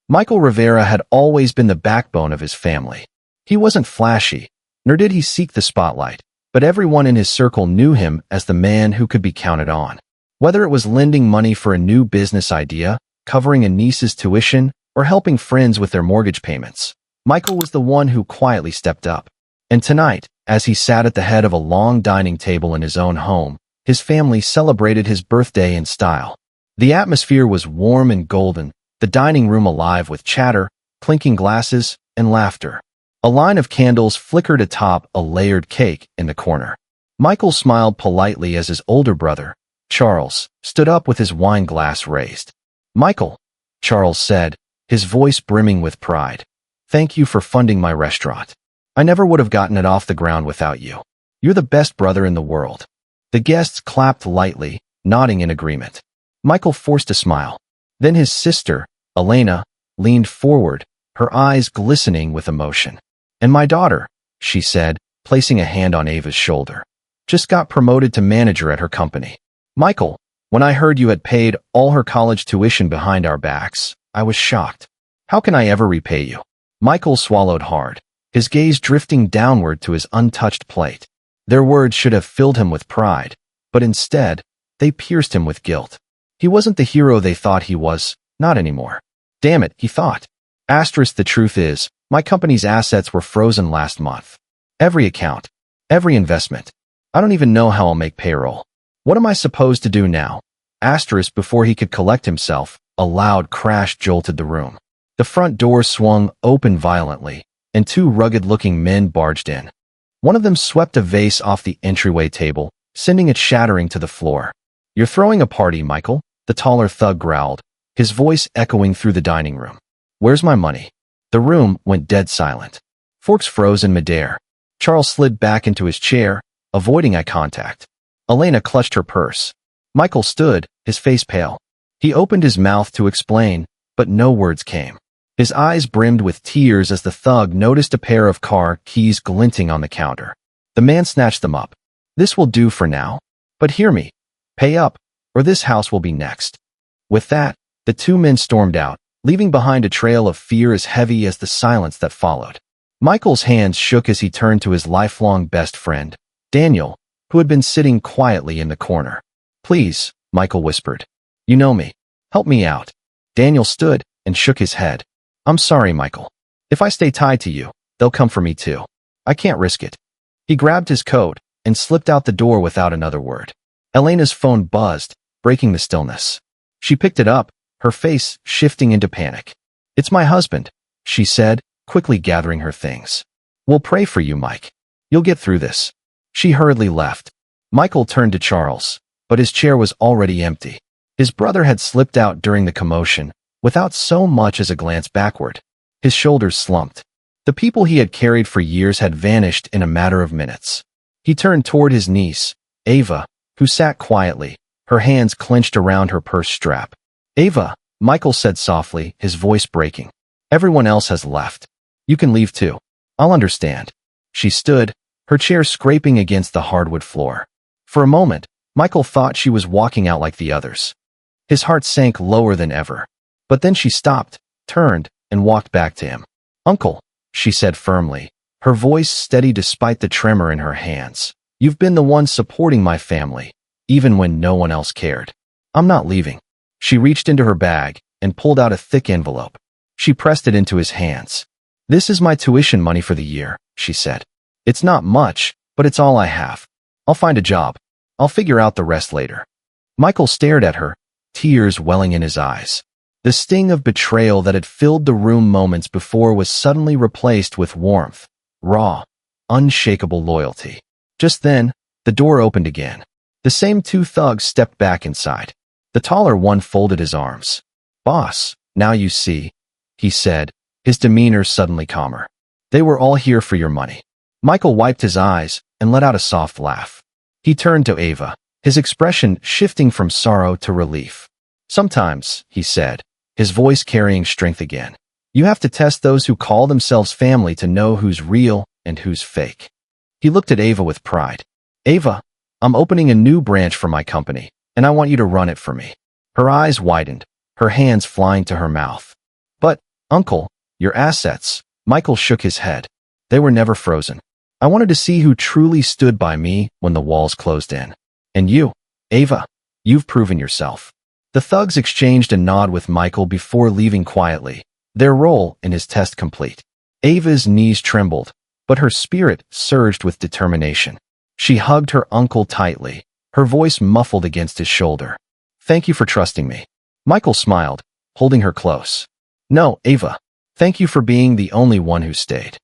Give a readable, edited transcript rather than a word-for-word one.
Michael Rivera had always been the backbone of his family. He wasn't flashy, nor did he seek the spotlight, but everyone in his circle knew him as the man who could be counted on. Whether it was lending money for a new business idea, covering a niece's tuition, or helping friends with their mortgage payments, Michael was the one who quietly stepped up. And tonight, as he sat at the head of a long dining table in his own home, his family celebrated his birthday in style. The atmosphere was warm and golden, the dining room alive with chatter, clinking glasses, and laughter. A line of candles flickered atop a layered cake in the corner. Michael smiled politely as his older brother, Charles, stood up with his wine glass raised. "Michael," Charles said, his voice brimming with pride, "thank you for funding my restaurant. I never would have gotten it off the ground without you. You're the best brother in the world." The guests clapped lightly, nodding in agreement. Michael forced a smile. Then his sister, Elena, leaned forward, her eyes glistening with emotion. "And my daughter," she said, placing a hand on Ava's shoulder, "just got promoted to manager at her company. Michael, when I heard you had paid all her college tuition behind our backs, I was shocked. How can I ever repay you?" Michael swallowed hard, his gaze drifting downward to his untouched plate. Their words should have filled him with pride, but instead, they pierced him with guilt. He wasn't the hero they thought he was, not anymore. Damn it, he thought. The truth is, my company's assets were frozen last month. Every account, every investment. I don't even know how I'll make payroll. What am I supposed to do now? Before he could collect himself, a loud crash jolted the room. The front door swung open violently, and two rugged-looking men barged in. One of them swept a vase off the entryway table, sending it shattering to the floor. "You're throwing a party, Michael," the taller thug growled, his voice echoing through the dining room. "Where's my money?" The room went dead silent. Forks froze in midair. Charles slid back into his chair, avoiding eye contact. Elena clutched her purse. Michael stood, his face pale. He opened his mouth to explain, but no words came. His eyes brimmed with tears as the thug noticed a pair of car keys glinting on the counter. The man snatched them up. "This will do for now. But hear me. Pay up, or this house will be next." With that, the two men stormed out, leaving behind a trail of fear as heavy as the silence that followed. Michael's hands shook as he turned to his lifelong best friend, Daniel, who had been sitting quietly in the corner. "Please," Michael whispered. "You know me. Help me out." Daniel stood and shook his head. "I'm sorry, Michael. If I stay tied to you, they'll come for me too. I can't risk it." He grabbed his coat and slipped out the door without another word. Elena's phone buzzed, breaking the stillness. She picked it up, her face shifting into panic. "It's my husband," she said, quickly gathering her things. "We'll pray for you, Mike. You'll get through this." She hurriedly left. Michael turned to Charles, but his chair was already empty. His brother had slipped out during the commotion, without so much as a glance backward. His shoulders slumped. The people he had carried for years had vanished in a matter of minutes. He turned toward his niece, Ava, who sat quietly, her hands clenched around her purse strap. "Ava," Michael said softly, his voice breaking. "Everyone else has left. You can leave too. I'll understand." She stood, her chair scraping against the hardwood floor. For a moment, Michael thought she was walking out like the others. His heart sank lower than ever. But then she stopped, turned, and walked back to him. "Uncle," she said firmly, her voice steady despite the tremor in her hands. "You've been the one supporting my family, even when no one else cared. I'm not leaving." She reached into her bag and pulled out a thick envelope. She pressed it into his hands. "This is my tuition money for the year," she said. "It's not much, but it's all I have. I'll find a job. I'll figure out the rest later." Michael stared at her, tears welling in his eyes. The sting of betrayal that had filled the room moments before was suddenly replaced with warmth, raw, unshakable loyalty. Just then, the door opened again. The same two thugs stepped back inside. The taller one folded his arms. "Boss, now you see," he said, his demeanor suddenly calmer. "They were all here for your money." Michael wiped his eyes and let out a soft laugh. He turned to Ava, his expression shifting from sorrow to relief. "Sometimes," he said, his voice carrying strength again, "you have to test those who call themselves family to know who's real and who's fake." He looked at Ava with pride. "Ava, I'm opening a new branch for my company, and I want you to run it for me." Her eyes widened, her hands flying to her mouth. "But," Uncle, your assets. Michael shook his head. They were never frozen. I wanted to see who truly stood by me when the walls closed in. And you, Ava, you've proven yourself. The thugs exchanged a nod with Michael before leaving quietly, their role in his test complete. Ava's knees trembled, but her spirit surged with determination. She hugged her uncle tightly, her voice muffled against his shoulder. Thank you for trusting me. Michael smiled, holding her close. No, Ava. Thank you for being the only one who stayed.